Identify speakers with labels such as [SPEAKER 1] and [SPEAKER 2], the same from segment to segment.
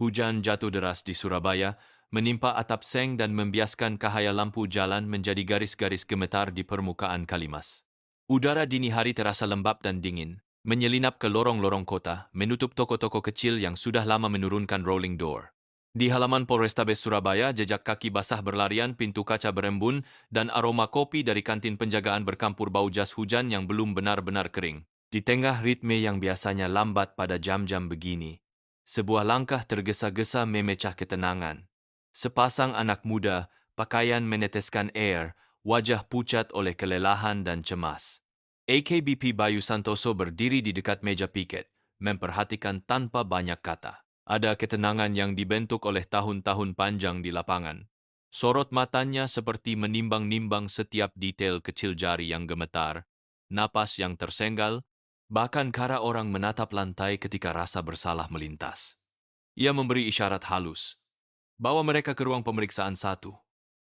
[SPEAKER 1] Hujan jatuh deras di Surabaya, menimpa atap seng dan membiaskan cahaya lampu jalan menjadi garis-garis gemetar di permukaan Kalimas. Udara dini hari terasa lembab dan dingin, menyelinap ke lorong-lorong kota, menutup toko-toko kecil yang sudah lama menurunkan rolling door. Di halaman Polrestabes Surabaya, jejak kaki basah berlarian, pintu kaca berembun, dan aroma kopi dari kantin penjagaan bercampur bau jas hujan yang belum benar-benar kering. Di tengah ritme yang biasanya lambat pada jam-jam begini, sebuah langkah tergesa-gesa memecah ketenangan. Sepasang anak muda, pakaian meneteskan air, wajah pucat oleh kelelahan dan cemas. AKBP Bayu Santoso berdiri di dekat meja piket, memperhatikan tanpa banyak kata. Ada ketenangan yang dibentuk oleh tahun-tahun panjang di lapangan. Sorot matanya seperti menimbang-nimbang setiap detail kecil jari yang gemetar, napas yang tersenggal, bahkan cara orang menatap lantai ketika rasa bersalah melintas. Ia memberi isyarat halus. Bawa mereka ke ruang pemeriksaan satu,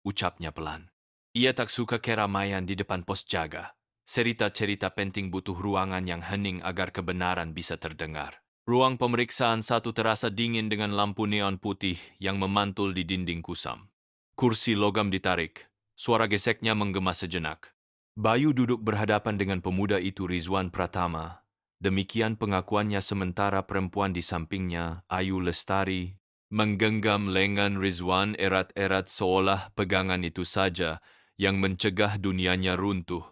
[SPEAKER 1] ucapnya pelan. Ia tak suka keramaian di depan pos jaga. Cerita-cerita penting butuh ruangan yang hening agar kebenaran bisa terdengar. Ruang pemeriksaan satu terasa dingin dengan lampu neon putih yang memantul di dinding kusam. Kursi logam ditarik, suara geseknya menggema sejenak. Bayu duduk berhadapan dengan pemuda itu, Rizwan Pratama. Demikian pengakuannya sementara perempuan di sampingnya, Ayu Lestari, menggenggam lengan Rizwan erat-erat seolah pegangan itu saja yang mencegah dunianya runtuh.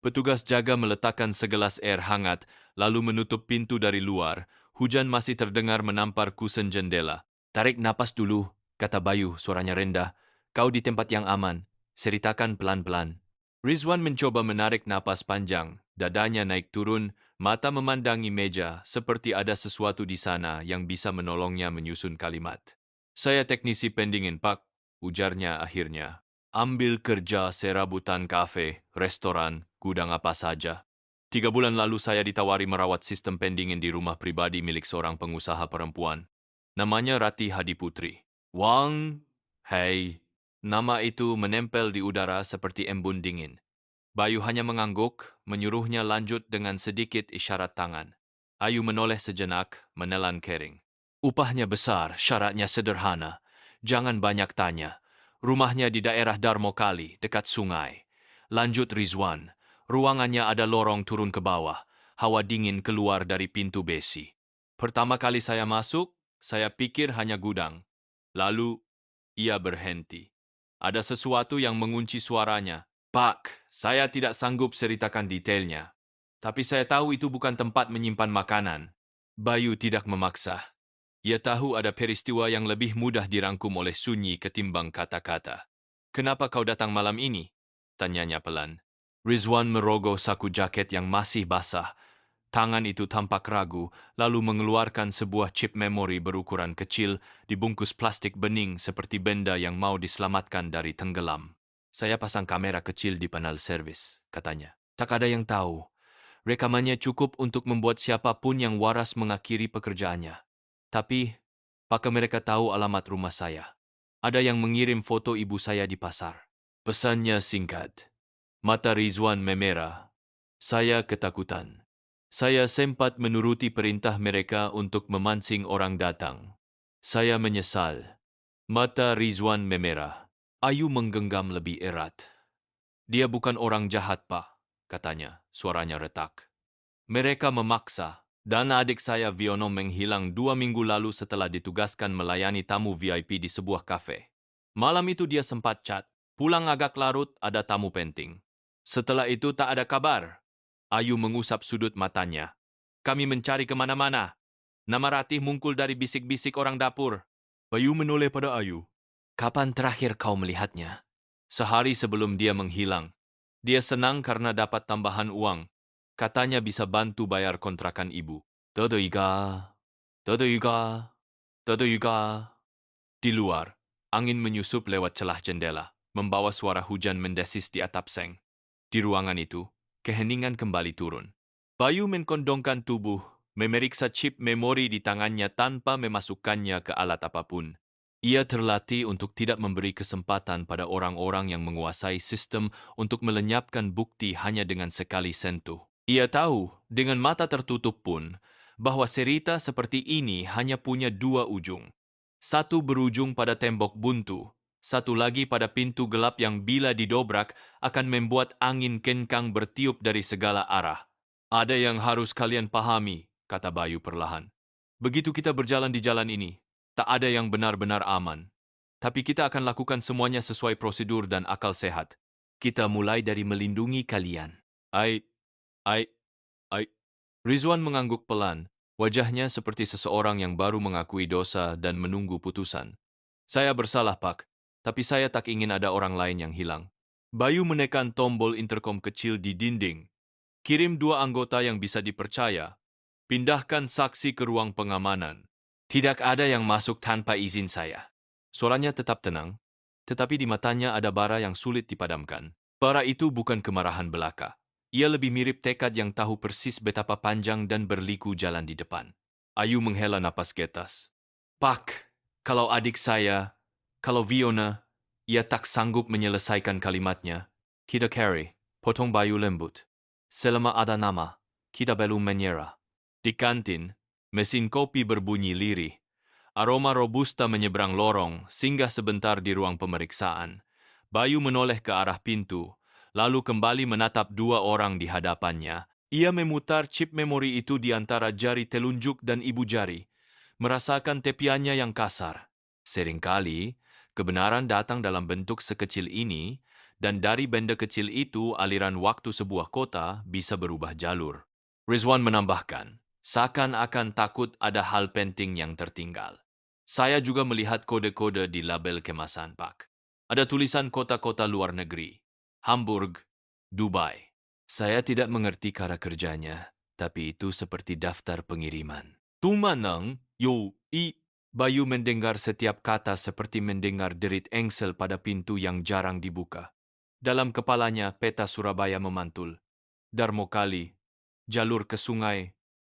[SPEAKER 1] Petugas jaga meletakkan segelas air hangat, lalu menutup pintu dari luar. Hujan masih terdengar menampar kusen jendela. Tarik napas dulu, kata Bayu, suaranya rendah. Kau di tempat yang aman. Ceritakan pelan-pelan. Rizwan mencoba menarik napas panjang. Dadanya naik turun, mata memandangi meja, seperti ada sesuatu di sana yang bisa menolongnya menyusun kalimat. Saya teknisi pendingin, Pak, ujarnya akhirnya. Ambil kerja serabutan kafe, restoran, gudang apa saja. 3 bulan lalu saya ditawari merawat sistem pendingin di rumah pribadi milik seorang pengusaha perempuan. Namanya Rati Hadiputri. Wang, hei, nama itu menempel di udara seperti embun dingin. Bayu hanya mengangguk, menyuruhnya lanjut dengan sedikit isyarat tangan. Ayu menoleh sejenak, menelan kering. Upahnya besar, syaratnya sederhana. Jangan banyak tanya. Rumahnya di daerah Darmokali, dekat sungai. Lanjut Rizwan. Ruangannya ada lorong turun ke bawah. Hawa dingin keluar dari pintu besi. Pertama kali saya masuk, saya pikir hanya gudang. Lalu, ia berhenti. Ada sesuatu yang mengunci suaranya. Pak, saya tidak sanggup ceritakan detailnya. Tapi saya tahu itu bukan tempat menyimpan makanan. Bayu tidak memaksa. Ia tahu ada peristiwa yang lebih mudah dirangkum oleh sunyi ketimbang kata-kata. Kenapa kau datang malam ini? Tanyanya pelan. Rizwan merogoh saku jaket yang masih basah. Tangan itu tampak ragu, lalu mengeluarkan sebuah chip memori berukuran kecil dibungkus plastik bening seperti benda yang mau diselamatkan dari tenggelam. Saya pasang kamera kecil di panel servis, katanya. Tak ada yang tahu. Rekamannya cukup untuk membuat siapapun yang waras mengakhiri pekerjaannya. Tapi, apakah mereka tahu alamat rumah saya? Ada yang mengirim foto ibu saya di pasar. Pesannya singkat. Mata Rizwan memerah. Saya ketakutan. Saya sempat menuruti perintah mereka untuk memancing orang datang. Saya menyesal. Mata Rizwan memerah. Ayu menggenggam lebih erat. Dia bukan orang jahat, Pak, katanya, suaranya retak. Mereka memaksa. Dana adik saya Viono menghilang 2 minggu lalu setelah ditugaskan melayani tamu VIP di sebuah kafe. Malam itu dia sempat chat. Pulang agak larut, ada tamu penting. Setelah itu tak ada kabar. Ayu mengusap sudut matanya. Kami mencari kemana-mana. Nama Ratih muncul dari bisik-bisik orang dapur. Bayu menoleh pada Ayu. Kapan terakhir kau melihatnya? Sehari sebelum dia menghilang. Dia senang karena dapat tambahan uang. Katanya bisa bantu bayar kontrakan ibu. Tadaiga, tadaiga, tadaiga. Di luar, angin menyusup lewat celah jendela, membawa suara hujan mendesis di atap seng. Di ruangan itu, keheningan kembali turun. Bayu mengkondongkan tubuh, memeriksa chip memori di tangannya tanpa memasukkannya ke alat apapun. Ia terlatih untuk tidak memberi kesempatan pada orang-orang yang menguasai sistem untuk melenyapkan bukti hanya dengan sekali sentuh. Ia tahu, dengan mata tertutup pun, bahwa cerita seperti ini hanya punya dua ujung. Satu berujung pada tembok buntu, satu lagi pada pintu gelap yang bila didobrak akan membuat angin kencang bertiup dari segala arah. Ada yang harus kalian pahami, kata Bayu perlahan. Begitu kita berjalan di jalan ini, tak ada yang benar-benar aman. Tapi kita akan lakukan semuanya sesuai prosedur dan akal sehat. Kita mulai dari melindungi kalian. Ai, ai, ai. Rizwan mengangguk pelan, wajahnya seperti seseorang yang baru mengakui dosa dan menunggu putusan. Saya bersalah, Pak, tapi saya tak ingin ada orang lain yang hilang. Bayu menekan tombol interkom kecil di dinding. Kirim 2 anggota yang bisa dipercaya. Pindahkan saksi ke ruang pengamanan. Tidak ada yang masuk tanpa izin saya. Suaranya tetap tenang, tetapi di matanya ada bara yang sulit dipadamkan. Bara itu bukan kemarahan belaka. Ia lebih mirip tekad yang tahu persis betapa panjang dan berliku jalan di depan. Ayu menghela napas getas. Pak, kalau adik saya, kalau Fiona, ia tak sanggup menyelesaikan kalimatnya. Kita carry, potong Bayu lembut. Selama ada nama, kita belum menyerah. Di kantin, mesin kopi berbunyi lirih. Aroma robusta menyeberang lorong, singgah sebentar di ruang pemeriksaan. Bayu menoleh ke arah pintu, lalu kembali menatap 2 orang di hadapannya. Ia memutar chip memori itu di antara jari telunjuk dan ibu jari, merasakan tepiannya yang kasar. Seringkali, kebenaran datang dalam bentuk sekecil ini, dan dari benda kecil itu aliran waktu sebuah kota bisa berubah jalur. Rizwan menambahkan, seakan-akan takut ada hal penting yang tertinggal. Saya juga melihat kode-kode di label kemasan, Pak. Ada tulisan kota-kota luar negeri. Hamburg, Dubai. Saya tidak mengerti cara kerjanya, tapi itu seperti daftar pengiriman. Tumanang, yo, i. Bayu mendengar setiap kata seperti mendengar derit engsel pada pintu yang jarang dibuka. Dalam kepalanya peta Surabaya memantul. Darmo Kali, jalur ke sungai,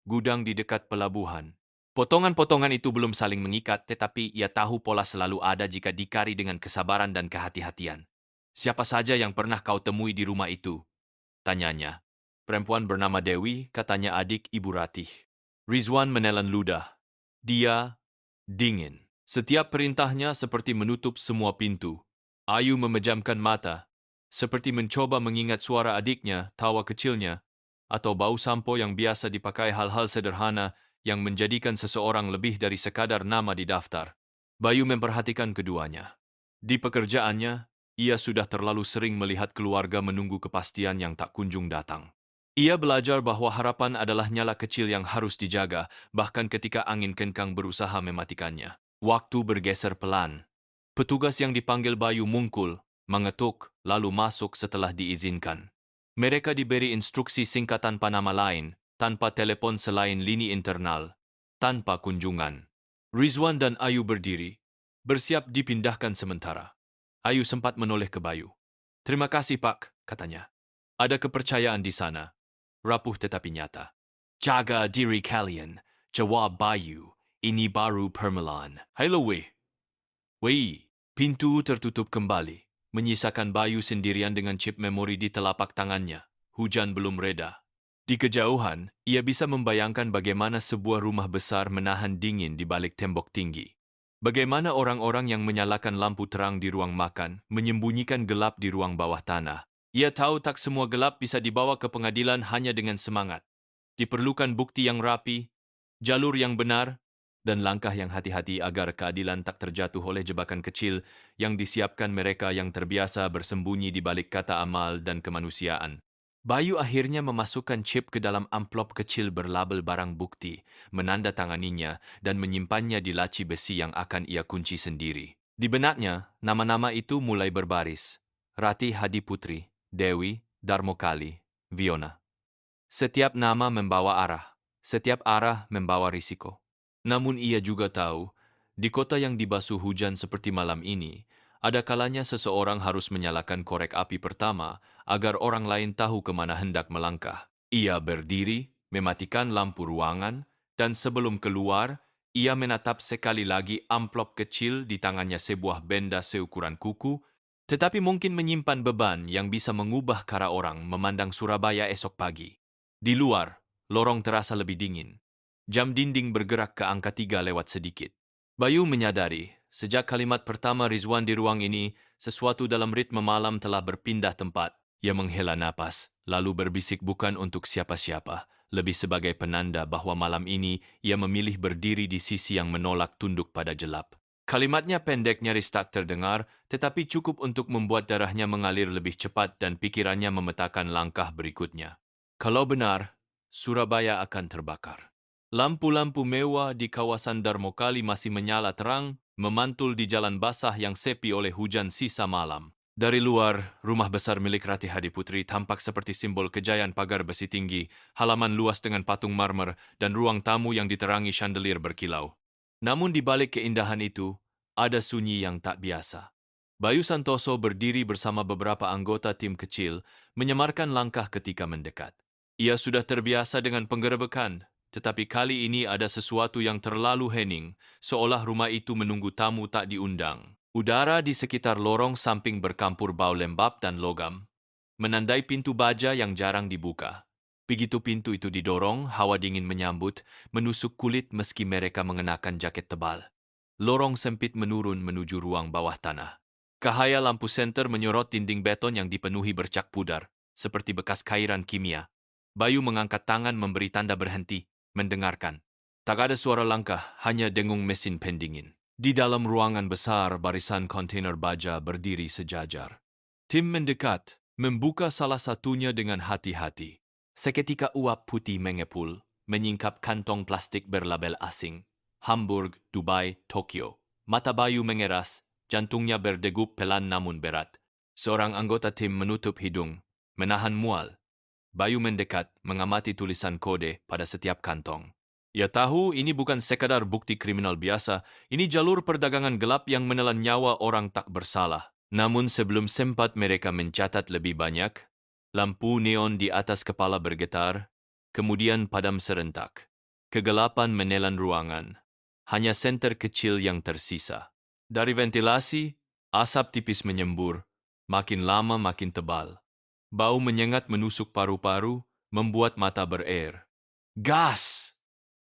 [SPEAKER 1] gudang di dekat pelabuhan. Potongan-potongan itu belum saling mengikat, tetapi ia tahu pola selalu ada jika dikari dengan kesabaran dan kehati-hatian. Siapa saja yang pernah kau temui di rumah itu? Tanyanya. Perempuan bernama Dewi, katanya adik Ibu Ratih. Rizwan menelan ludah. Dia dingin. Setiap perintahnya seperti menutup semua pintu. Ayu memejamkan mata, seperti mencoba mengingat suara adiknya, tawa kecilnya, atau bau sampo yang biasa dipakai hal-hal sederhana yang menjadikan seseorang lebih dari sekadar nama di daftar. Bayu memperhatikan keduanya. Di pekerjaannya, ia sudah terlalu sering melihat keluarga menunggu kepastian yang tak kunjung datang. Ia belajar bahwa harapan adalah nyala kecil yang harus dijaga, bahkan ketika angin kencang berusaha mematikannya. Waktu bergeser pelan. Petugas yang dipanggil Bayu mungkul, mengetuk, lalu masuk setelah diizinkan. Mereka diberi instruksi singkat tanpa nama lain, tanpa telepon selain lini internal, tanpa kunjungan. Rizwan dan Ayu berdiri, bersiap dipindahkan sementara. Ayu sempat menoleh ke Bayu. Terima kasih, Pak, katanya. Ada kepercayaan di sana. Rapuh tetapi nyata. Jaga diri kalian, jawab Bayu. Ini baru permulaan. Halo, weh. Wei, pintu tertutup kembali, menyisakan Bayu sendirian dengan chip memori di telapak tangannya. Hujan belum reda. Di kejauhan, ia bisa membayangkan bagaimana sebuah rumah besar menahan dingin di balik tembok tinggi. Bagaimana orang-orang yang menyalakan lampu terang di ruang makan, menyembunyikan gelap di ruang bawah tanah. Ia tahu tak semua gelap bisa dibawa ke pengadilan hanya dengan semangat. Diperlukan bukti yang rapi, jalur yang benar, dan langkah yang hati-hati agar keadilan tak terjatuh oleh jebakan kecil yang disiapkan mereka yang terbiasa bersembunyi di balik kata amal dan kemanusiaan. Bayu akhirnya memasukkan chip ke dalam amplop kecil berlabel barang bukti, menandatanganinya, dan menyimpannya di laci besi yang akan ia kunci sendiri. Di benaknya, nama-nama itu mulai berbaris. Ratih Hadi Putri, Dewi, Darmo Kali, Fiona. Setiap nama membawa arah, setiap arah membawa risiko. Namun ia juga tahu, di kota yang dibasuh hujan seperti malam ini, ada kalanya seseorang harus menyalakan korek api pertama agar orang lain tahu kemana hendak melangkah. Ia berdiri, mematikan lampu ruangan, dan sebelum keluar, ia menatap sekali lagi amplop kecil di tangannya sebuah benda seukuran kuku, tetapi mungkin menyimpan beban yang bisa mengubah cara orang memandang Surabaya esok pagi. Di luar, lorong terasa lebih dingin. Jam dinding bergerak ke angka 3 lewat sedikit. Bayu menyadari, sejak kalimat pertama Rizwan di ruang ini, sesuatu dalam ritme malam telah berpindah tempat. Ia menghela napas, lalu berbisik bukan untuk siapa-siapa, lebih sebagai penanda bahwa malam ini ia memilih berdiri di sisi yang menolak tunduk pada gelap. Kalimatnya pendek nyaris tak terdengar, tetapi cukup untuk membuat darahnya mengalir lebih cepat dan pikirannya memetakan langkah berikutnya. Kalau benar, Surabaya akan terbakar. Lampu-lampu mewah di kawasan Darmokali masih menyala terang, memantul di jalan basah yang sepi oleh hujan sisa malam. Dari luar, rumah besar milik Ratih Hadiputri tampak seperti simbol kejayaan pagar besi tinggi, halaman luas dengan patung marmer, dan ruang tamu yang diterangi chandelier berkilau. Namun di balik keindahan itu, ada sunyi yang tak biasa. Bayu Santoso berdiri bersama beberapa anggota tim kecil, menyemarkan langkah ketika mendekat. Ia sudah terbiasa dengan penggerebekan, tetapi kali ini ada sesuatu yang terlalu hening, seolah rumah itu menunggu tamu tak diundang. Udara di sekitar lorong samping bercampur bau lembab dan logam, menandai pintu baja yang jarang dibuka. Begitu pintu itu didorong, hawa dingin menyambut, menusuk kulit meski mereka mengenakan jaket tebal. Lorong sempit menurun menuju ruang bawah tanah. Cahaya lampu senter menyorot dinding beton yang dipenuhi bercak pudar, seperti bekas cairan kimia. Bayu mengangkat tangan memberi tanda berhenti, mendengarkan. Tak ada suara langkah, hanya dengung mesin pendingin. Di dalam ruangan besar, barisan kontainer baja berdiri sejajar. Tim mendekat, membuka salah satunya dengan hati-hati. Seketika uap putih mengepul, menyingkap kantong plastik berlabel asing. Hamburg, Dubai, Tokyo. Mata Bayu mengeras, jantungnya berdegup pelan namun berat. Seorang anggota tim menutup hidung, menahan mual. Bayu mendekat, mengamati tulisan kode pada setiap kantong. Ia tahu ini bukan sekadar bukti kriminal biasa, ini jalur perdagangan gelap yang menelan nyawa orang tak bersalah. Namun sebelum sempat mereka mencatat lebih banyak, lampu neon di atas kepala bergetar, kemudian padam serentak. Kegelapan menelan ruangan. Hanya senter kecil yang tersisa. Dari ventilasi, asap tipis menyembur, makin lama makin tebal. Bau menyengat menusuk paru-paru, membuat mata berair. Gas!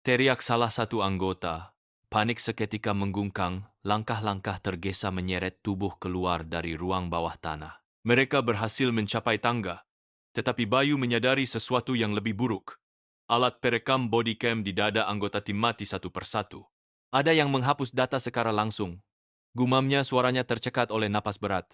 [SPEAKER 1] Teriak salah satu anggota. Panik seketika menggungkang, langkah-langkah tergesa menyeret tubuh keluar dari ruang bawah tanah. Mereka berhasil mencapai tangga, tetapi Bayu menyadari sesuatu yang lebih buruk. Alat perekam body cam di dada anggota tim mati satu persatu. Ada yang menghapus data secara langsung. Gumamnya suaranya tercekat oleh napas berat.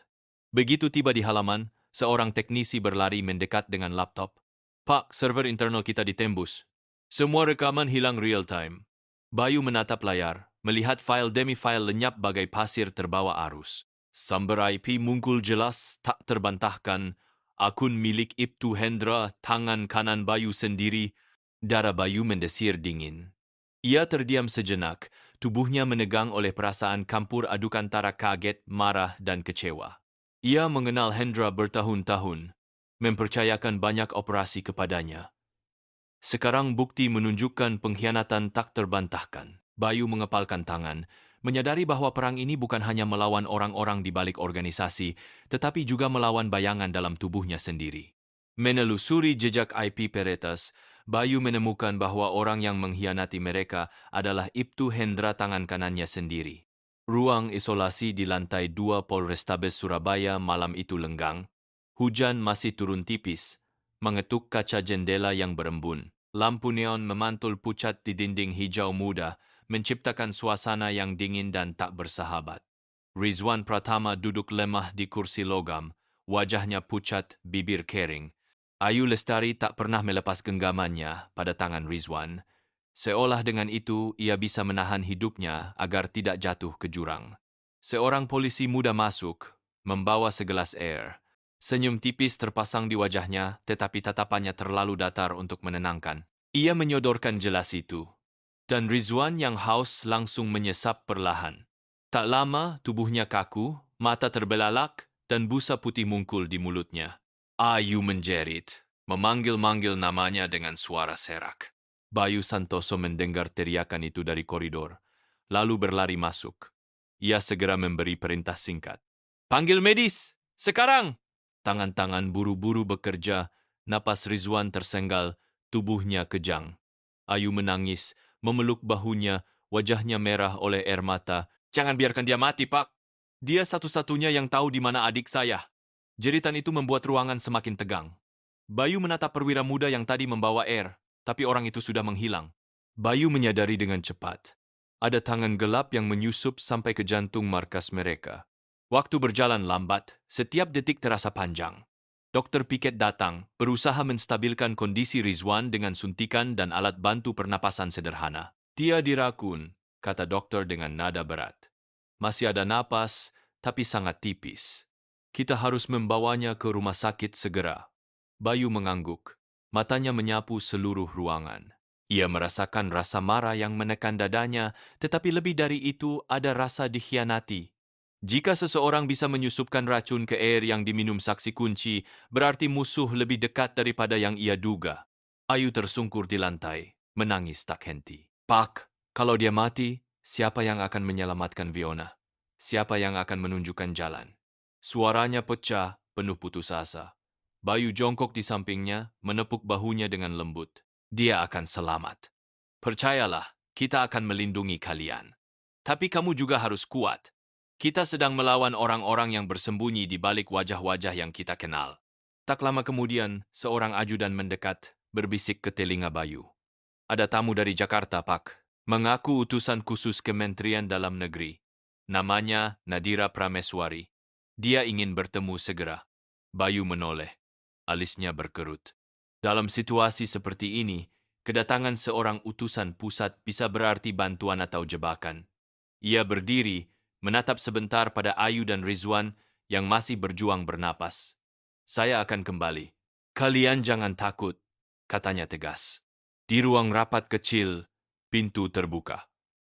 [SPEAKER 1] Begitu tiba di halaman, seorang teknisi berlari mendekat dengan laptop. Pak, server internal kita ditembus. Semua rekaman hilang real time. Bayu menatap layar, melihat file demi file lenyap bagai pasir terbawa arus. Sumber IP muncul jelas, tak terbantahkan. Akun milik Ibtu Hendra, tangan kanan Bayu sendiri. Darah Bayu mendesir dingin. Ia terdiam sejenak, tubuhnya menegang oleh perasaan campur aduk antara kaget, marah, dan kecewa. Ia mengenal Hendra bertahun-tahun, mempercayakan banyak operasi kepadanya. Sekarang bukti menunjukkan pengkhianatan tak terbantahkan. Bayu mengepalkan tangan, menyadari bahwa perang ini bukan hanya melawan orang-orang di balik organisasi, tetapi juga melawan bayangan dalam tubuhnya sendiri. Menelusuri jejak IP Peretas, Bayu menemukan bahwa orang yang mengkhianati mereka adalah Ibtu Hendra tangan kanannya sendiri. Ruang isolasi di lantai 2 Polrestabes Surabaya malam itu lenggang. Hujan masih turun tipis, mengetuk kaca jendela yang berembun. Lampu neon memantul pucat di dinding hijau muda, menciptakan suasana yang dingin dan tak bersahabat. Rizwan Pratama duduk lemah di kursi logam, wajahnya pucat, bibir kering. Ayu Lestari tak pernah melepas genggamannya pada tangan Rizwan. Seolah dengan itu ia bisa menahan hidupnya agar tidak jatuh ke jurang. Seorang polisi muda masuk, membawa segelas air. Senyum tipis terpasang di wajahnya, tetapi tatapannya terlalu datar untuk menenangkan. Ia menyodorkan gelas itu, dan Rizwan yang haus langsung menyesap perlahan. Tak lama, tubuhnya kaku, mata terbelalak, dan busa putih mungkul di mulutnya. Ayu menjerit, memanggil-manggil namanya dengan suara serak. Bayu Santoso mendengar teriakan itu dari koridor, lalu berlari masuk. Ia segera memberi perintah singkat. Panggil medis! Sekarang! Tangan-tangan buru-buru bekerja, napas Rizwan tersenggal, tubuhnya kejang. Ayu menangis, memeluk bahunya, wajahnya merah oleh air mata. "Jangan biarkan dia mati, Pak. Dia satu-satunya yang tahu di mana adik saya." Jeritan itu membuat ruangan semakin tegang. Bayu menatap perwira muda yang tadi membawa air, tapi orang itu sudah menghilang. Bayu menyadari dengan cepat. Ada tangan gelap yang menyusup sampai ke jantung markas mereka. Waktu berjalan lambat, setiap detik terasa panjang. Dokter Piket datang, berusaha menstabilkan kondisi Rizwan dengan suntikan dan alat bantu pernapasan sederhana. "Dia dirakun," kata dokter dengan nada berat. "Masih ada napas, tapi sangat tipis. Kita harus membawanya ke rumah sakit segera." Bayu mengangguk. Matanya menyapu seluruh ruangan. Ia merasakan rasa marah yang menekan dadanya, tetapi lebih dari itu ada rasa dikhianati. Jika seseorang bisa menyusupkan racun ke air yang diminum saksi kunci, berarti musuh lebih dekat daripada yang ia duga. Ayu tersungkur di lantai, menangis tak henti. "Pak, kalau dia mati, siapa yang akan menyelamatkan Fiona? Siapa yang akan menunjukkan jalan?" Suaranya pecah, penuh putus asa. Bayu jongkok di sampingnya, menepuk bahunya dengan lembut. "Dia akan selamat. Percayalah, kita akan melindungi kalian. Tapi kamu juga harus kuat. Kita sedang melawan orang-orang yang bersembunyi di balik wajah-wajah yang kita kenal." Tak lama kemudian, seorang ajudan mendekat, berbisik ke telinga Bayu. "Ada tamu dari Jakarta, Pak. Mengaku utusan khusus Kementerian Dalam Negeri. Namanya Nadira Prameswari. Dia ingin bertemu segera." Bayu menoleh. Alisnya berkerut. Dalam situasi seperti ini, kedatangan seorang utusan pusat bisa berarti bantuan atau jebakan. Ia berdiri, menatap sebentar pada Ayu dan Rizwan yang masih berjuang bernapas. "Saya akan kembali. Kalian jangan takut," katanya tegas. Di ruang rapat kecil, pintu terbuka.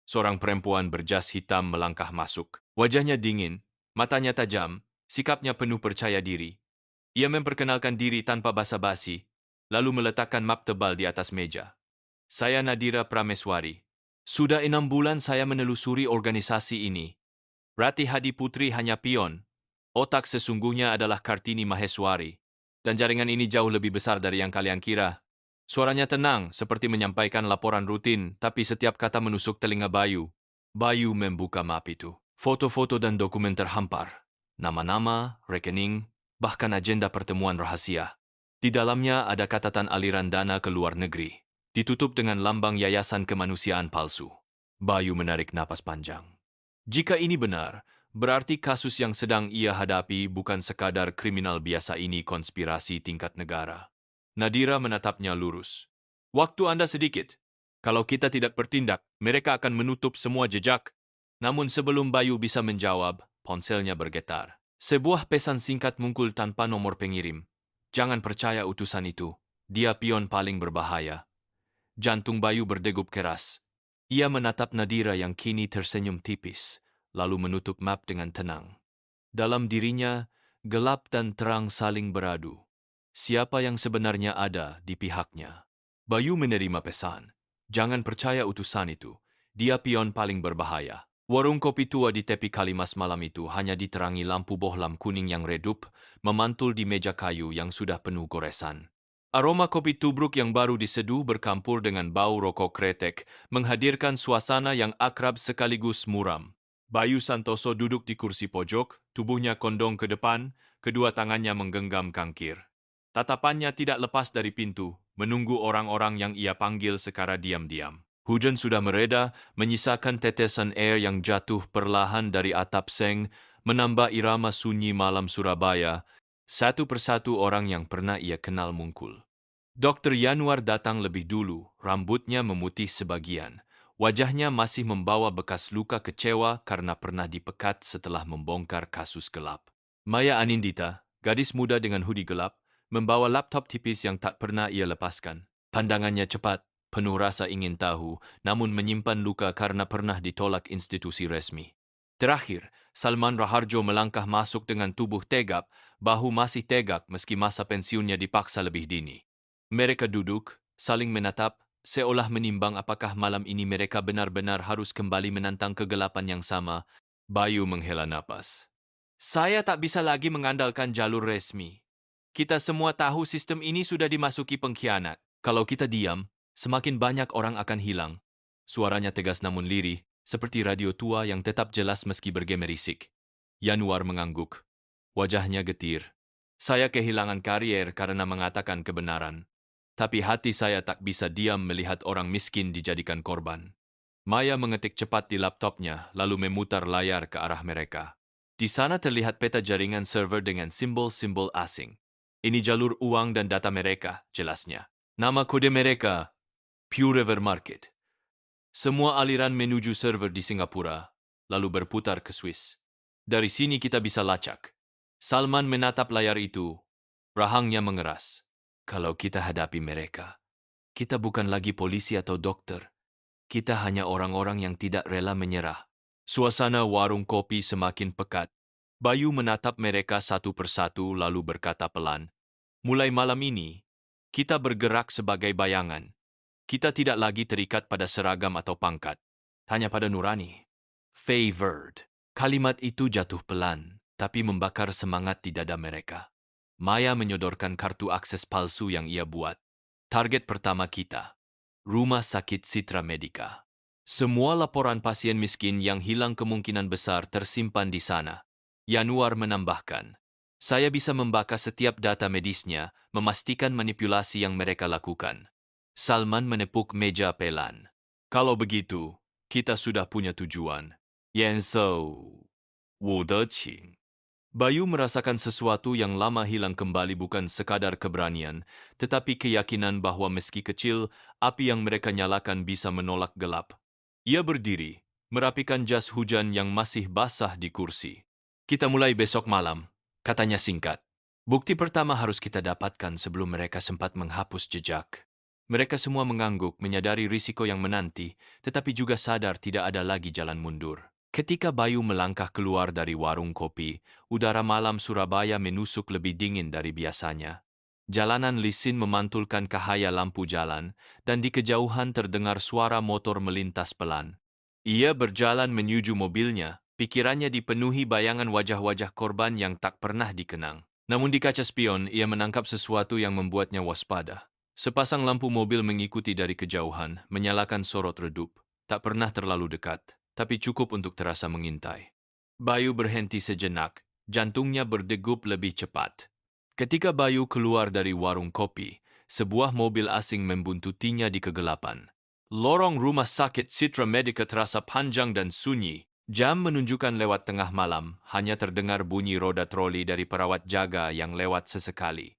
[SPEAKER 1] Seorang perempuan berjas hitam melangkah masuk. Wajahnya dingin, matanya tajam, sikapnya penuh percaya diri. Ia memperkenalkan diri tanpa basa-basi, lalu meletakkan map tebal di atas meja. "Saya Nadira Prameswari. Sudah 6 bulan saya menelusuri organisasi ini. Rati Hadi Putri hanya pion. Otak sesungguhnya adalah Kartini Maheswari. Dan jaringan ini jauh lebih besar dari yang kalian kira." Suaranya tenang, seperti menyampaikan laporan rutin, tapi setiap kata menusuk telinga Bayu. Bayu membuka map itu. Foto-foto dan dokumen terhampar. Nama-nama, rekening, bahkan agenda pertemuan rahasia. Di dalamnya ada catatan aliran dana ke luar negeri, ditutup dengan lambang Yayasan Kemanusiaan palsu. Bayu menarik napas panjang. Jika ini benar, berarti kasus yang sedang ia hadapi bukan sekadar kriminal biasa, ini konspirasi tingkat negara. Nadira menatapnya lurus. "Waktu Anda sedikit. Kalau kita tidak bertindak, mereka akan menutup semua jejak." Namun sebelum Bayu bisa menjawab, ponselnya bergetar. Sebuah pesan singkat muncul tanpa nomor pengirim. "Jangan percaya utusan itu. Dia pion paling berbahaya." Jantung Bayu berdegup keras. Ia menatap Nadira yang kini tersenyum tipis, lalu menutup map dengan tenang. Dalam dirinya, gelap dan terang saling beradu. Siapa yang sebenarnya ada di pihaknya? Bayu menerima pesan. "Jangan percaya utusan itu. Dia pion paling berbahaya." Warung kopi tua di tepi Kalimas malam itu hanya diterangi lampu bohlam kuning yang redup, memantul di meja kayu yang sudah penuh goresan. Aroma kopi tubruk yang baru diseduh bercampur dengan bau rokok kretek, menghadirkan suasana yang akrab sekaligus muram. Bayu Santoso duduk di kursi pojok, tubuhnya kondong ke depan, kedua tangannya menggenggam kangkir. Tatapannya tidak lepas dari pintu, menunggu orang-orang yang ia panggil secara diam-diam. Hujan sudah mereda, menyisakan tetesan air yang jatuh perlahan dari atap seng, menambah irama sunyi malam Surabaya. Satu persatu orang yang pernah ia kenal muncul. Dokter Yanuar datang lebih dulu, rambutnya memutih sebagian. Wajahnya masih membawa bekas luka kecewa karena pernah dipekat setelah membongkar kasus gelap. Maya Anindita, gadis muda dengan hoodie gelap, membawa laptop tipis yang tak pernah ia lepaskan. Pandangannya cepat, penuh rasa ingin tahu, namun menyimpan luka karena pernah ditolak institusi resmi. Terakhir, Salman Raharjo melangkah masuk dengan tubuh tegap, bahu masih tegak meski masa pensiunnya dipaksa lebih dini. Mereka duduk, saling menatap, seolah menimbang apakah malam ini mereka benar-benar harus kembali menantang kegelapan yang sama. Bayu menghela napas. "Saya tak bisa lagi mengandalkan jalur resmi. Kita semua tahu sistem ini sudah dimasuki pengkhianat. Kalau kita diam, semakin banyak orang akan hilang. Suaranya tegas namun lirih, seperti radio tua yang tetap jelas meski bergemerisik. Yanuar mengangguk. Wajahnya getir. Saya kehilangan karier karena mengatakan kebenaran. Tapi hati saya tak bisa diam melihat orang miskin dijadikan korban. Maya mengetik cepat di laptopnya, lalu memutar layar ke arah mereka. Di sana terlihat peta jaringan server dengan simbol-simbol asing. Ini jalur uang dan data mereka, jelasnya. Nama kode mereka, Pure River Market. Semua aliran menuju server di Singapura, lalu berputar ke Swiss. Dari sini kita bisa lacak. Salman menatap layar itu, rahangnya mengeras. Kalau kita hadapi mereka, kita bukan lagi polisi atau dokter. Kita hanya orang-orang yang tidak rela menyerah. Suasana warung kopi semakin pekat. Bayu menatap mereka satu persatu lalu berkata pelan, mulai malam ini, kita bergerak sebagai bayangan. Kita tidak lagi terikat pada seragam atau pangkat, hanya pada nurani. Favored. Kalimat itu jatuh pelan, tapi membakar semangat di dada mereka. Maya menyodorkan kartu akses palsu yang ia buat. Target pertama kita, Rumah Sakit Citra Medica. Semua laporan pasien miskin yang hilang kemungkinan besar tersimpan di sana. Yanuar menambahkan, saya bisa membaka setiap data medisnya, memastikan manipulasi yang mereka lakukan. Salman menepuk meja pelan. Kalau begitu, kita sudah punya tujuan. Yanzhou, Wu Deqing. Bayu merasakan sesuatu yang lama hilang kembali bukan sekadar keberanian, tetapi keyakinan bahwa meski kecil, api yang mereka nyalakan bisa menolak gelap. Ia berdiri, merapikan jas hujan yang masih basah di kursi. Kita mulai besok malam, katanya singkat. Bukti pertama harus kita dapatkan sebelum mereka sempat menghapus jejak. Mereka semua mengangguk, menyadari risiko yang menanti, tetapi juga sadar tidak ada lagi jalan mundur. Ketika Bayu melangkah keluar dari warung kopi, udara malam Surabaya menusuk lebih dingin dari biasanya. Jalanan licin memantulkan cahaya lampu jalan, dan di kejauhan terdengar suara motor melintas pelan. Ia berjalan menuju mobilnya, pikirannya dipenuhi bayangan wajah-wajah korban yang tak pernah dikenang. Namun di kaca spion, ia menangkap sesuatu yang membuatnya waspada. Sepasang lampu mobil mengikuti dari kejauhan, menyalakan sorot redup. Tak pernah terlalu dekat, tapi cukup untuk terasa mengintai. Bayu berhenti sejenak, jantungnya berdegup lebih cepat. Ketika Bayu keluar dari warung kopi, sebuah mobil asing membuntutinya di kegelapan. Lorong rumah sakit Citra Medica terasa panjang dan sunyi. Jam menunjukkan lewat tengah malam, hanya terdengar bunyi roda troli dari perawat jaga yang lewat sesekali.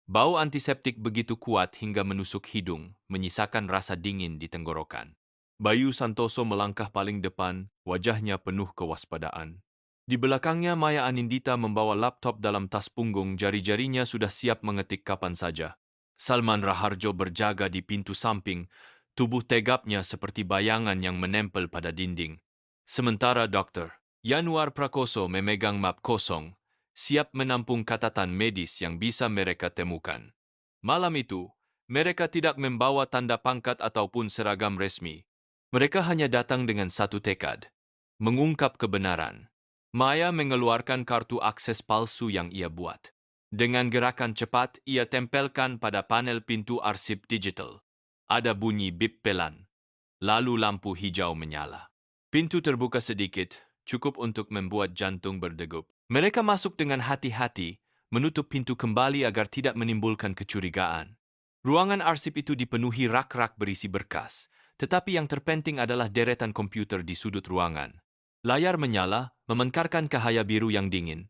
[SPEAKER 1] Bau antiseptik begitu kuat hingga menusuk hidung, menyisakan rasa dingin di tenggorokan. Bayu Santoso melangkah paling depan, wajahnya penuh kewaspadaan. Di belakangnya Maya Anindita membawa laptop dalam tas punggung, jari-jarinya sudah siap mengetik kapan saja. Salman Raharjo berjaga di pintu samping, tubuh tegapnya seperti bayangan yang menempel pada dinding. Sementara Dr. Yanuar Prakoso memegang map kosong, siap menampung catatan medis yang bisa mereka temukan. Malam itu, mereka tidak membawa tanda pangkat ataupun seragam resmi. Mereka hanya datang dengan satu tekad, mengungkap kebenaran. Maya mengeluarkan kartu akses palsu yang ia buat. Dengan gerakan cepat, ia tempelkan pada panel pintu arsip digital. Ada bunyi bip pelan. Lalu lampu hijau menyala. Pintu terbuka sedikit, cukup untuk membuat jantung berdegup. Mereka masuk dengan hati-hati, menutup pintu kembali agar tidak menimbulkan kecurigaan. Ruangan arsip itu dipenuhi rak-rak berisi berkas, tetapi yang terpenting adalah deretan komputer di sudut ruangan. Layar menyala, memancarkan cahaya biru yang dingin.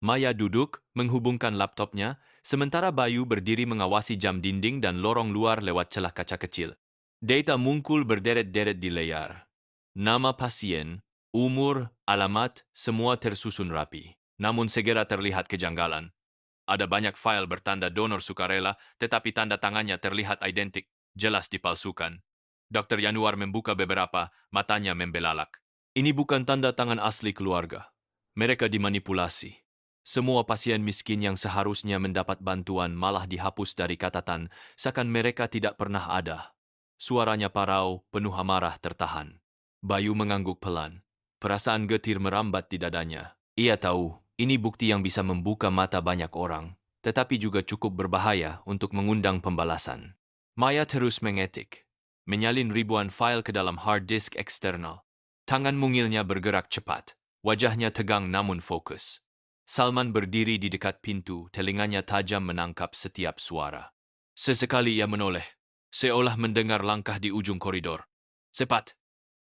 [SPEAKER 1] Maya duduk, menghubungkan laptopnya, sementara Bayu berdiri mengawasi jam dinding dan lorong luar lewat celah kaca kecil. Data mungkul berderet-deret di layar. Nama pasien, umur, alamat, semua tersusun rapi. Namun segera terlihat kejanggalan. Ada banyak file bertanda donor sukarela, tetapi tanda tangannya terlihat identik, jelas dipalsukan. Dr. Yanuar membuka beberapa, matanya membelalak. Ini bukan tanda tangan asli keluarga. Mereka dimanipulasi. Semua pasien miskin yang seharusnya mendapat bantuan malah dihapus dari catatan, seakan mereka tidak pernah ada. Suaranya parau, penuh amarah tertahan. Bayu mengangguk pelan. Perasaan getir merambat di dadanya. Ia tahu, ini bukti yang bisa membuka mata banyak orang, tetapi juga cukup berbahaya untuk mengundang pembalasan. Maya terus mengetik. menyalin ribuan file ke dalam hard disk eksternal. Tangan mungilnya bergerak cepat, wajahnya tegang namun fokus. Salman berdiri di dekat pintu, telinganya tajam menangkap setiap suara. Sesekali ia menoleh, seolah mendengar langkah di ujung koridor. "Cepat,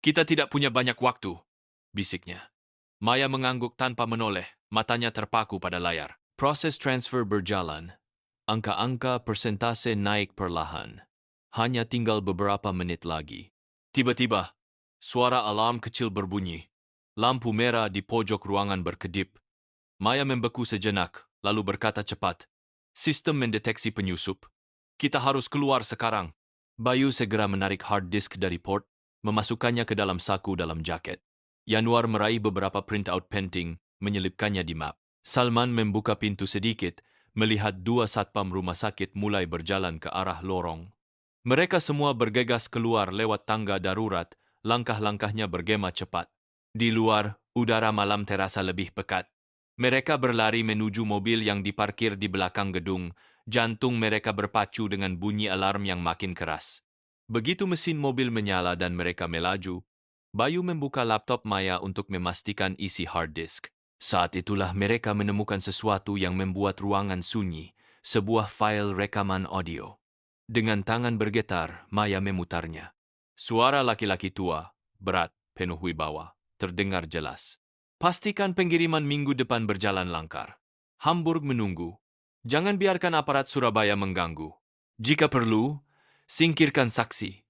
[SPEAKER 1] kita tidak punya banyak waktu," bisiknya. Maya mengangguk tanpa menoleh, matanya terpaku pada layar. Proses transfer berjalan. Angka-angka persentase naik perlahan. Hanya tinggal beberapa menit lagi. Tiba-tiba, suara alarm kecil berbunyi. Lampu merah di pojok ruangan berkedip. Maya membeku sejenak, lalu berkata cepat, "Sistem mendeteksi penyusup. Kita harus keluar sekarang." Bayu segera menarik hard disk dari port, memasukkannya ke dalam saku dalam jaket. Yanuar meraih beberapa printout penting, menyelipkannya di map. Salman membuka pintu sedikit, melihat dua satpam rumah sakit mulai berjalan ke arah lorong. Mereka semua bergegas keluar lewat tangga darurat, langkah-langkahnya bergema cepat. Di luar, udara malam terasa lebih pekat. Mereka berlari menuju mobil yang diparkir di belakang gedung, jantung mereka berpacu dengan bunyi alarm yang makin keras. Begitu mesin mobil menyala dan mereka melaju, Bayu membuka laptop Maya untuk memastikan isi hard disk. Saat itulah mereka menemukan sesuatu yang membuat ruangan sunyi, sebuah file rekaman audio. Dengan tangan bergetar, Maya memutarnya. Suara laki-laki tua, berat, penuh wibawa, terdengar jelas. "Pastikan pengiriman minggu depan berjalan lancar. Hamburg menunggu. Jangan biarkan aparat Surabaya mengganggu. Jika perlu, singkirkan saksi."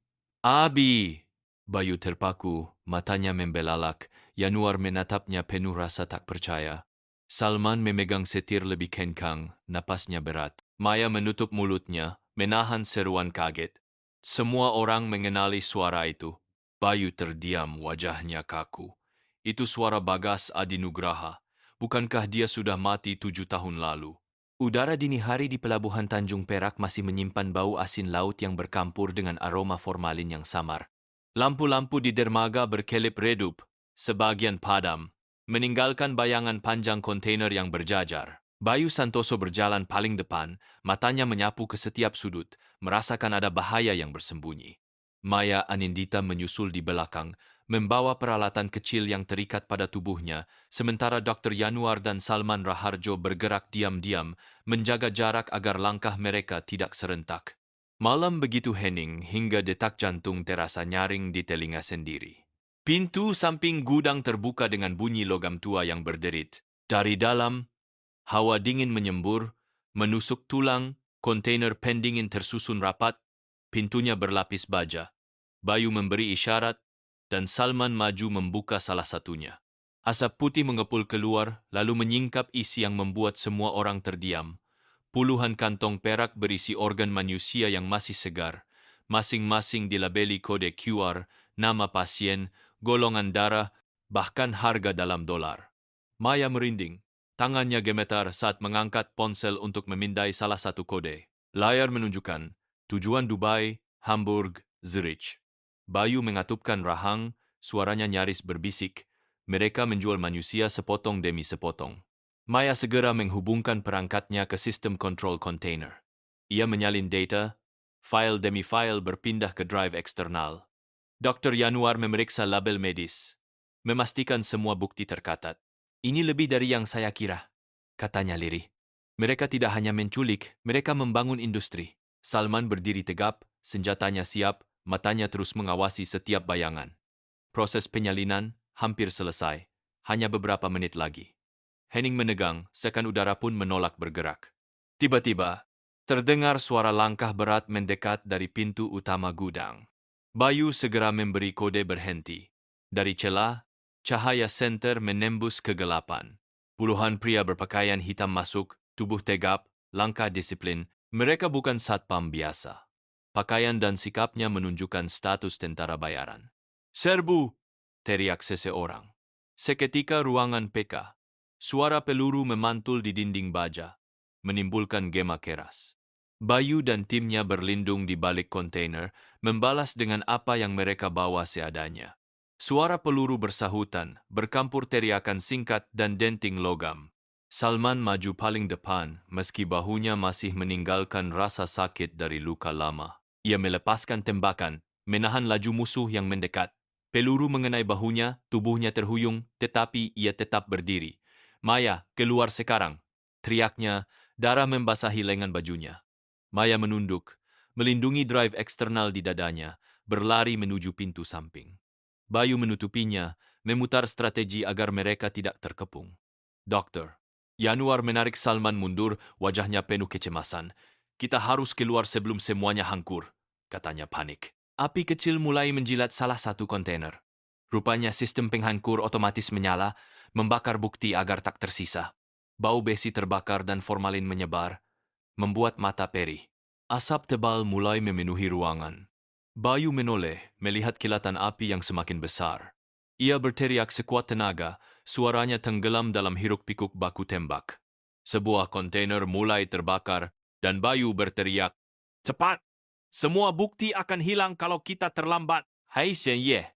[SPEAKER 1] "Abi!" Bayu terpaku, matanya membelalak. Yanuar menatapnya penuh rasa tak percaya. Salman memegang setir lebih kencang, napasnya berat. Maya menutup mulutnya, menahan seruan kaget. Semua orang mengenali suara itu. Bayu terdiam, wajahnya kaku. Itu suara Bagas Adinugraha. Bukankah dia sudah mati 7 tahun lalu? Udara dini hari di pelabuhan Tanjung Perak masih menyimpan bau asin laut yang bercampur dengan aroma formalin yang samar. Lampu-lampu di dermaga berkelip redup, sebagian padam, meninggalkan bayangan panjang kontainer yang berjajar. Bayu Santoso berjalan paling depan, matanya menyapu ke setiap sudut, merasakan ada bahaya yang bersembunyi. Maya Anindita menyusul di belakang, membawa peralatan kecil yang terikat pada tubuhnya, sementara Dr. Yanuar dan Salman Raharjo bergerak diam-diam, menjaga jarak agar langkah mereka tidak serentak. Malam begitu hening hingga detak jantung terasa nyaring di telinga sendiri. Pintu samping gudang terbuka dengan bunyi logam tua yang berderit. Dari dalam, hawa dingin menyembur, menusuk tulang, kontainer pendingin tersusun rapat, pintunya berlapis baja. Bayu memberi isyarat, dan Salman maju membuka salah satunya. Asap putih mengepul keluar, lalu menyingkap isi yang membuat semua orang terdiam. Puluhan kantong perak berisi organ manusia yang masih segar, masing-masing dilabeli kode QR, nama pasien, golongan darah, bahkan harga dalam dolar. Maya merinding. Tangannya gemetar saat mengangkat ponsel untuk memindai salah satu kode. Layar menunjukkan tujuan Dubai, Hamburg, Zurich. Bayu mengatupkan rahang, suaranya nyaris berbisik. Mereka menjual manusia sepotong demi sepotong. Maya segera menghubungkan perangkatnya ke sistem kontrol kontainer. Ia menyalin data, file demi file berpindah ke drive eksternal. Dr. Yanuar memeriksa label medis, memastikan semua bukti tercatat. "Ini lebih dari yang saya kira," katanya lirih. "Mereka tidak hanya menculik, mereka membangun industri." Salman berdiri tegap, senjatanya siap, matanya terus mengawasi setiap bayangan. Proses penyalinan hampir selesai, hanya beberapa menit lagi. Hening menegang, seakan udara pun menolak bergerak. Tiba-tiba, terdengar suara langkah berat mendekat dari pintu utama gudang. Bayu segera memberi kode berhenti. Dari celah, cahaya senter menembus kegelapan. Puluhan pria berpakaian hitam masuk, tubuh tegap, langkah disiplin. Mereka bukan satpam biasa. Pakaian dan sikapnya menunjukkan status tentara bayaran. "Serbu!" teriak seseorang. Seketika ruangan peka. Suara peluru memantul di dinding baja, menimbulkan gema keras. Bayu dan timnya berlindung di balik kontainer, membalas dengan apa yang mereka bawa seadanya. Suara peluru bersahutan, bercampur teriakan singkat dan denting logam. Salman maju paling depan, meski bahunya masih meninggalkan rasa sakit dari luka lama. Ia melepaskan tembakan, menahan laju musuh yang mendekat. Peluru mengenai bahunya, tubuhnya terhuyung, tetapi ia tetap berdiri. "Maya, keluar sekarang!" teriaknya, darah membasahi lengan bajunya. Maya menunduk, melindungi drive eksternal di dadanya, berlari menuju pintu samping. Bayu menutupinya, memutar strategi agar mereka tidak terkepung. "Dokter." Yanuar menarik Salman mundur, wajahnya penuh kecemasan. "Kita harus keluar sebelum semuanya hancur," katanya panik. Api kecil mulai menjilat salah satu kontainer. Rupanya sistem penghancur otomatis menyala, membakar bukti agar tak tersisa. Bau besi terbakar dan formalin menyebar, membuat mata perih. Asap tebal mulai memenuhi ruangan. Bayu menoleh melihat kilatan api yang semakin besar. Ia berteriak sekuat tenaga, suaranya tenggelam dalam hiruk-pikuk baku tembak. Sebuah kontainer mulai terbakar, dan Bayu berteriak, "Cepat! Semua bukti akan hilang kalau kita terlambat. Hai Shen Ye."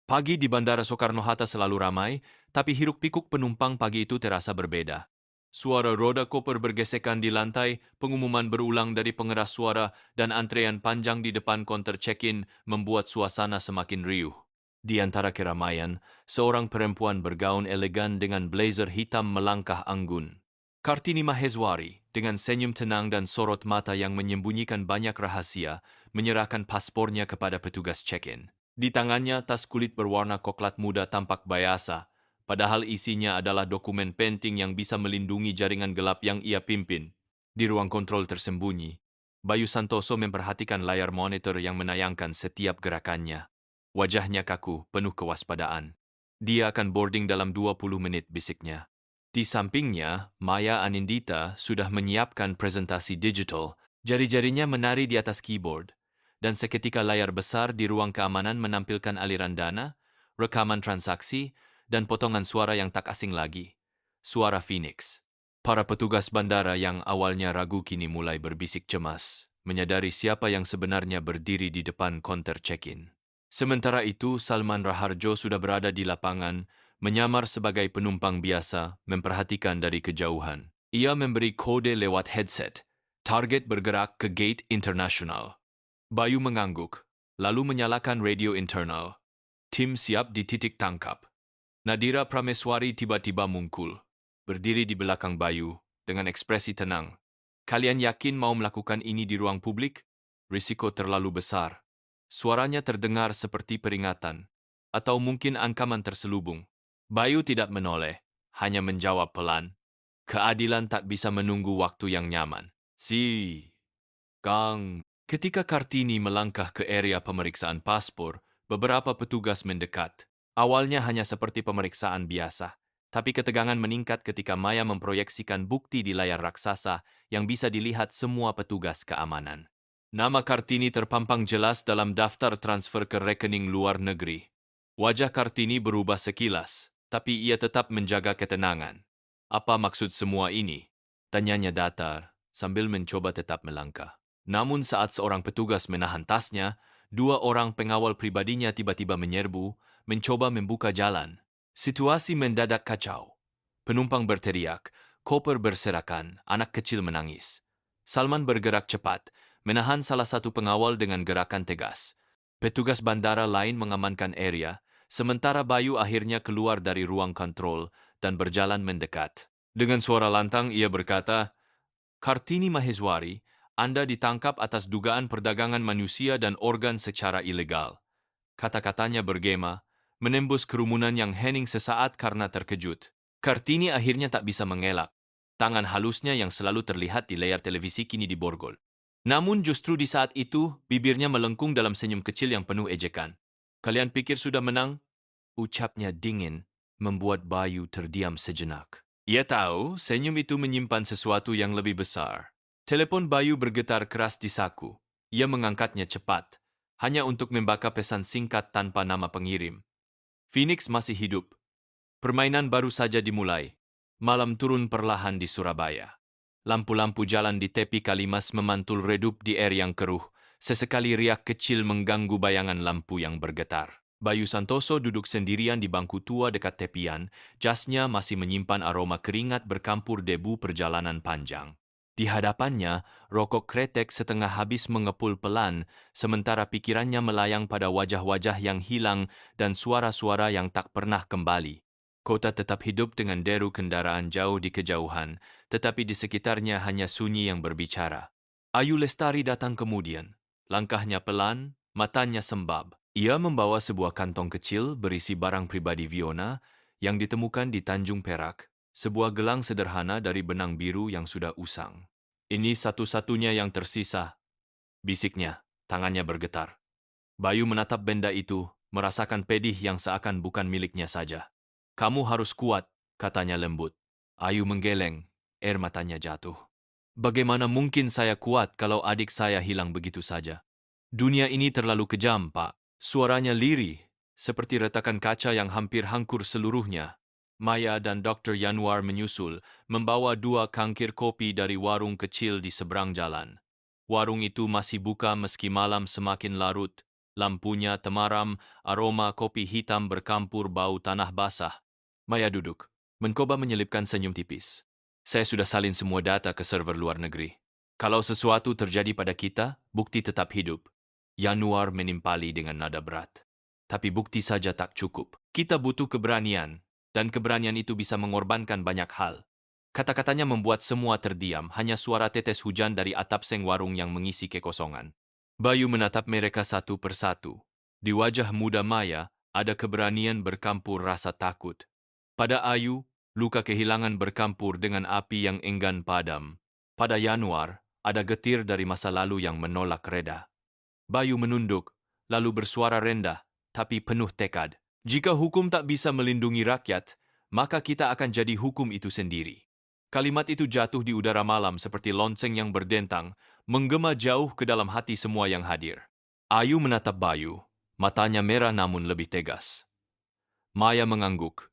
[SPEAKER 1] Pagi di Bandara Soekarno-Hatta selalu ramai, tapi hiruk-pikuk penumpang pagi itu terasa berbeda. Suara roda koper bergesekan di lantai, pengumuman berulang dari pengeras suara, dan antrean panjang di depan konter check-in membuat suasana semakin riuh. Di antara keramaian, seorang perempuan bergaun elegan dengan blazer hitam melangkah anggun. Kartini Maheswari, dengan senyum tenang dan sorot mata yang menyembunyikan banyak rahasia, menyerahkan paspornya kepada petugas check-in. Di tangannya, tas kulit berwarna koklat muda tampak biasa, padahal isinya adalah dokumen penting yang bisa melindungi jaringan gelap yang ia pimpin. Di ruang kontrol tersembunyi, Bayu Santoso memperhatikan layar monitor yang menayangkan setiap gerakannya. Wajahnya kaku, penuh kewaspadaan. "Dia akan boarding dalam 20 menit," bisiknya. Di sampingnya, Maya Anindita sudah menyiapkan presentasi digital. Jari-jarinya menari di atas keyboard. Dan seketika layar besar di ruang keamanan menampilkan aliran dana, rekaman transaksi, dan potongan suara yang tak asing lagi. Suara Phoenix. Para petugas bandara yang awalnya ragu kini mulai berbisik cemas, menyadari siapa yang sebenarnya berdiri di depan konter check-in. Sementara itu, Salman Raharjo sudah berada di lapangan, menyamar sebagai penumpang biasa, memperhatikan dari kejauhan. Ia memberi kode lewat headset. Target bergerak ke gate internasional. Bayu mengangguk, lalu menyalakan radio internal. Tim siap di titik tangkap. Nadira Prameswari tiba-tiba muncul, berdiri di belakang Bayu, dengan ekspresi tenang. "Kalian yakin mau melakukan ini di ruang publik? Risiko terlalu besar." Suaranya terdengar seperti peringatan, atau mungkin ancaman terselubung. Bayu tidak menoleh, hanya menjawab pelan. "Keadilan tak bisa menunggu waktu yang nyaman." Kang. Ketika Kartini melangkah ke area pemeriksaan paspor, beberapa petugas mendekat. Awalnya hanya seperti pemeriksaan biasa, tapi ketegangan meningkat ketika Maya memproyeksikan bukti di layar raksasa yang bisa dilihat semua petugas keamanan. Nama Kartini terpampang jelas dalam daftar transfer ke rekening luar negeri. Wajah Kartini berubah sekilas, tapi ia tetap menjaga ketenangan. "Apa maksud semua ini?" tanyanya datar, sambil mencoba tetap melangkah. Namun saat seorang petugas menahan tasnya, dua orang pengawal pribadinya tiba-tiba menyerbu, mencoba membuka jalan. Situasi mendadak kacau. Penumpang berteriak, koper berserakan, anak kecil menangis. Salman bergerak cepat, menahan salah satu pengawal dengan gerakan tegas. Petugas bandara lain mengamankan area, sementara Bayu akhirnya keluar dari ruang kontrol dan berjalan mendekat. Dengan suara lantang ia berkata, "Kartini Maheswari, Anda ditangkap atas dugaan perdagangan manusia dan organ secara ilegal." Kata-katanya bergema, menembus kerumunan yang hening sesaat karena terkejut. Kartini akhirnya tak bisa mengelak. Tangan halusnya yang selalu terlihat di layar televisi kini diborgol. Namun justru di saat itu, bibirnya melengkung dalam senyum kecil yang penuh ejekan. "Kalian pikir sudah menang?" Ucapnya dingin, membuat Bayu terdiam sejenak. Ia tahu senyum itu menyimpan sesuatu yang lebih besar. Telepon Bayu bergetar keras di saku. Ia mengangkatnya cepat, hanya untuk membaca pesan singkat tanpa nama pengirim. "Phoenix masih hidup. Permainan baru saja dimulai. Malam turun perlahan di Surabaya." Lampu-lampu jalan di tepi Kalimas memantul redup di air yang keruh. Sesekali riak kecil mengganggu bayangan lampu yang bergetar. Bayu Santoso duduk sendirian di bangku tua dekat tepian, jasnya masih menyimpan aroma keringat bercampur debu perjalanan panjang. Di hadapannya, rokok kretek setengah habis mengepul pelan, sementara pikirannya melayang pada wajah-wajah yang hilang dan suara-suara yang tak pernah kembali. Kota tetap hidup dengan deru kendaraan jauh di kejauhan, tetapi di sekitarnya hanya sunyi yang berbicara. Ayu Lestari datang kemudian. Langkahnya pelan, matanya sembab. Ia membawa sebuah kantong kecil berisi barang pribadi Fiona yang ditemukan di Tanjung Perak. Sebuah gelang sederhana dari benang biru yang sudah usang. Ini satu-satunya yang tersisa, bisiknya, tangannya bergetar. Bayu menatap benda itu, merasakan pedih yang seakan bukan miliknya saja. Kamu harus kuat, katanya lembut. Ayu menggeleng, air matanya jatuh. Bagaimana mungkin saya kuat kalau adik saya hilang begitu saja? Dunia ini terlalu kejam, Pak. Suaranya lirih, seperti retakan kaca yang hampir hangkur seluruhnya. Maya dan Dr. Yanwar menyusul, membawa 2 cangkir kopi dari warung kecil di seberang jalan. Warung itu masih buka meski malam semakin larut. Lampunya temaram, aroma kopi hitam bercampur bau tanah basah. Maya duduk. Mencoba menyelipkan senyum tipis. Saya sudah salin semua data ke server luar negeri. Kalau sesuatu terjadi pada kita, bukti tetap hidup. Yanwar menimpali dengan nada berat. Tapi bukti saja tak cukup. Kita butuh keberanian. Dan keberanian itu bisa mengorbankan banyak hal. Kata-katanya membuat semua terdiam, hanya suara tetes hujan dari atap seng warung yang mengisi kekosongan. Bayu menatap mereka satu persatu. Di wajah muda Maya, ada keberanian bercampur rasa takut. Pada Ayu, luka kehilangan bercampur dengan api yang enggan padam. Pada Yanwar, ada getir dari masa lalu yang menolak reda. Bayu menunduk, lalu bersuara rendah, tapi penuh tekad. Jika hukum tak bisa melindungi rakyat, maka kita akan jadi hukum itu sendiri. Kalimat itu jatuh di udara malam seperti lonceng yang berdentang, menggema jauh ke dalam hati semua yang hadir. Ayu menatap Bayu, matanya merah namun lebih tegas. Maya mengangguk,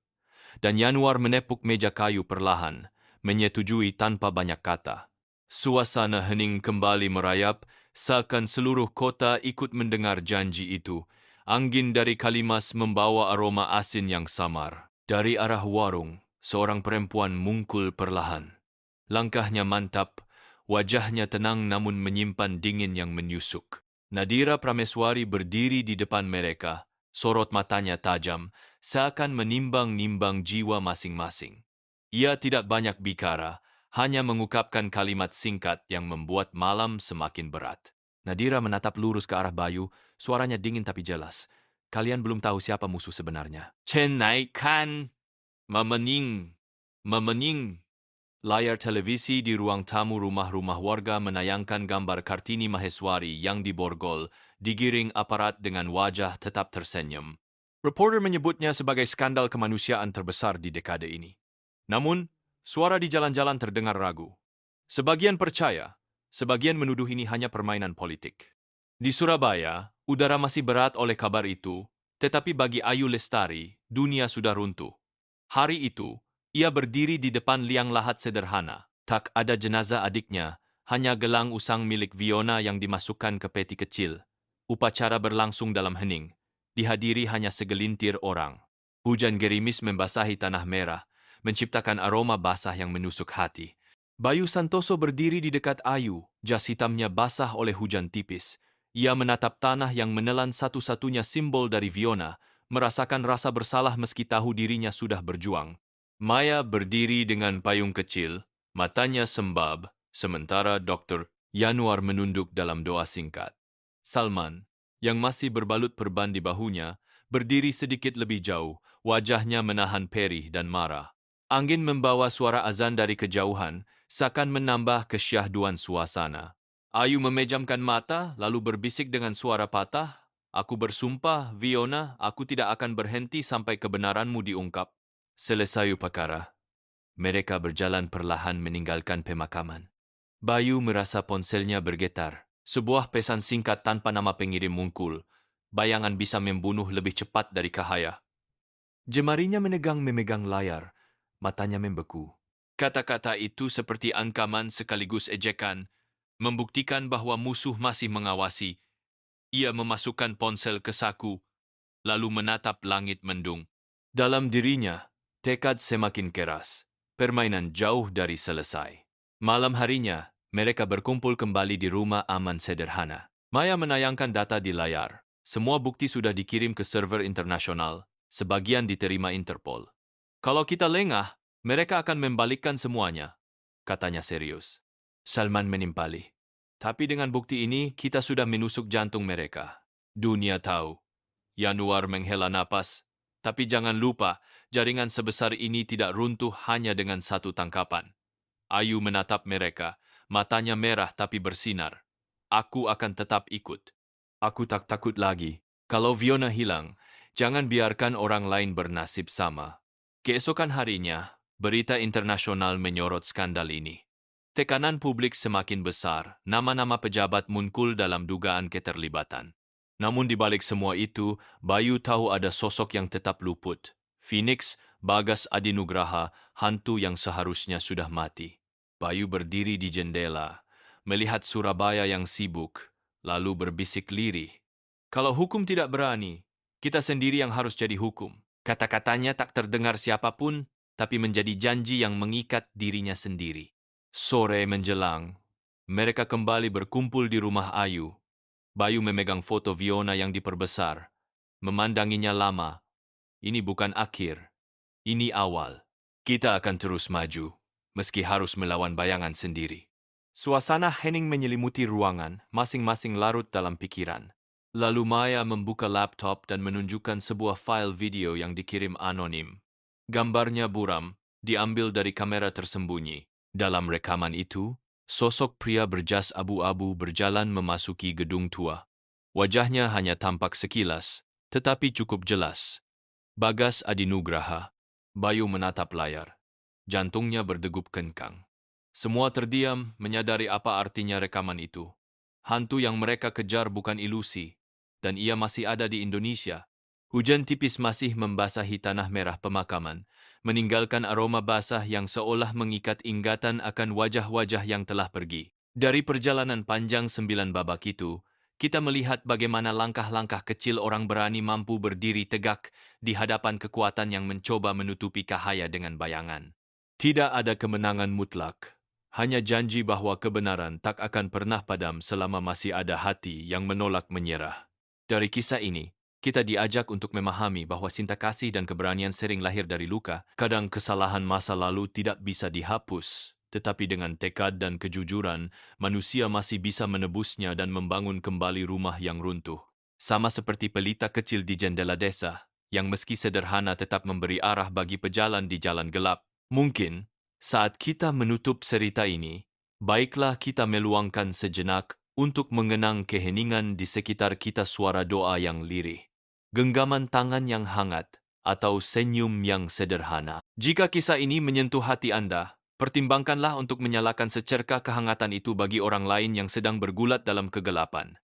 [SPEAKER 1] dan Yanwar menepuk meja kayu perlahan, menyetujui tanpa banyak kata. Suasana hening kembali merayap, seakan seluruh kota ikut mendengar janji itu. Angin dari Kalimas membawa aroma asin yang samar. Dari arah warung, seorang perempuan mungkul perlahan. Langkahnya mantap, wajahnya tenang namun menyimpan dingin yang menyusuk. Nadira Prameswari berdiri di depan mereka, sorot matanya tajam, seakan menimbang-nimbang jiwa masing-masing. Ia tidak banyak bicara, hanya mengungkapkan kalimat singkat yang membuat malam semakin berat. Nadira menatap lurus ke arah Bayu, suaranya dingin tapi jelas. Kalian belum tahu siapa musuh sebenarnya. Cenaikan, memening, memening. Layar televisi di ruang tamu rumah-rumah warga menayangkan gambar Kartini Maheswari yang diborgol, digiring aparat dengan wajah tetap tersenyum. Reporter menyebutnya sebagai skandal kemanusiaan terbesar di dekade ini. Namun, suara di jalan-jalan terdengar ragu. Sebagian percaya, sebagian menuduh ini hanya permainan politik. Di Surabaya, udara masih berat oleh kabar itu, tetapi bagi Ayu Lestari, dunia sudah runtuh. Hari itu, ia berdiri di depan liang lahat sederhana. Tak ada jenazah adiknya, hanya gelang usang milik Fiona yang dimasukkan ke peti kecil. Upacara berlangsung dalam hening. Dihadiri hanya segelintir orang. Hujan gerimis membasahi tanah merah, menciptakan aroma basah yang menusuk hati. Bayu Santoso berdiri di dekat Ayu, jas hitamnya basah oleh hujan tipis. Ia menatap tanah yang menelan satu-satunya simbol dari Fiona, merasakan rasa bersalah meski tahu dirinya sudah berjuang. Maya berdiri dengan payung kecil, matanya sembab, sementara Dr. Yanwar menunduk dalam doa singkat. Salman, yang masih berbalut perban di bahunya, berdiri sedikit lebih jauh, wajahnya menahan perih dan marah. Angin membawa suara azan dari kejauhan, seakan menambah kesyahduan suasana. Ayu memejamkan mata, lalu berbisik dengan suara patah, "Aku bersumpah, Fiona, aku tidak akan berhenti sampai kebenaranmu diungkap." Selesai upacara, mereka berjalan perlahan meninggalkan pemakaman. Bayu merasa ponselnya bergetar. Sebuah pesan singkat tanpa nama pengirim muncul. Bayangan bisa membunuh lebih cepat dari cahaya. Jemarinya memegang layar, matanya membeku. Kata-kata itu seperti ancaman sekaligus ejekan, membuktikan bahwa musuh masih mengawasi. Ia memasukkan ponsel ke saku, lalu menatap langit mendung. Dalam dirinya, tekad semakin keras. Permainan jauh dari selesai. Malam harinya, Mereka berkumpul kembali di rumah aman sederhana. Maya menayangkan data di layar. Semua bukti sudah dikirim ke server internasional, sebagian diterima Interpol. Kalau kita lengah, mereka akan membalikkan semuanya, katanya serius. Salman menimpali. Tapi dengan bukti ini, kita sudah menusuk jantung mereka. Dunia tahu. Yanuar menghela napas. Tapi jangan lupa, jaringan sebesar ini tidak runtuh hanya dengan satu tangkapan. Ayu menatap mereka, matanya merah tapi bersinar. Aku akan tetap ikut. Aku tak takut lagi. Kalau Fiona hilang, jangan biarkan orang lain bernasib sama. Keesokan harinya, berita internasional menyorot skandal ini. Tekanan publik semakin besar, nama-nama pejabat muncul dalam dugaan keterlibatan. Namun di balik semua itu, Bayu tahu ada sosok yang tetap luput. Phoenix, Bagas Adinugraha, hantu yang seharusnya sudah mati. Bayu berdiri di jendela, melihat Surabaya yang sibuk, lalu berbisik lirih. Kalau hukum tidak berani, kita sendiri yang harus jadi hukum. Kata-katanya tak terdengar siapapun, tapi menjadi janji yang mengikat dirinya sendiri. Sore menjelang, mereka kembali berkumpul di rumah Ayu. Bayu memegang foto Fiona yang diperbesar, memandanginya lama. Ini bukan akhir, ini awal. Kita akan terus maju, meski harus melawan bayangan sendiri. Suasana hening menyelimuti ruangan, masing-masing larut dalam pikiran. Lalu Maya membuka laptop dan menunjukkan sebuah file video yang dikirim anonim. Gambarnya buram, diambil dari kamera tersembunyi. Dalam rekaman itu, sosok pria berjas abu-abu berjalan memasuki gedung tua. Wajahnya hanya tampak sekilas, tetapi cukup jelas. Bagas Adinugraha. Bayu menatap layar. Jantungnya berdegup kencang. Semua terdiam menyadari apa artinya rekaman itu. Hantu yang mereka kejar bukan ilusi, dan ia masih ada di Indonesia. Hujan tipis masih membasahi tanah merah pemakaman, meninggalkan aroma basah yang seolah mengikat ingatan akan wajah-wajah yang telah pergi. Dari perjalanan panjang 9 babak itu, kita melihat bagaimana langkah-langkah kecil orang berani mampu berdiri tegak di hadapan kekuatan yang mencoba menutupi cahaya dengan bayangan. Tidak ada kemenangan mutlak, hanya janji bahwa kebenaran tak akan pernah padam selama masih ada hati yang menolak menyerah. Dari kisah ini, kita diajak untuk memahami bahwa cinta kasih dan keberanian sering lahir dari luka. Kadang kesalahan masa lalu tidak bisa dihapus, tetapi dengan tekad dan kejujuran, manusia masih bisa menebusnya dan membangun kembali rumah yang runtuh. Sama seperti pelita kecil di jendela desa, yang meski sederhana tetap memberi arah bagi pejalan di jalan gelap. Mungkin, saat kita menutup cerita ini, baiklah kita meluangkan sejenak untuk mengenang keheningan di sekitar kita, suara doa yang lirih, genggaman tangan yang hangat, atau senyum yang sederhana. Jika kisah ini menyentuh hati Anda, pertimbangkanlah untuk menyalakan secerkah kehangatan itu bagi orang lain yang sedang bergulat dalam kegelapan.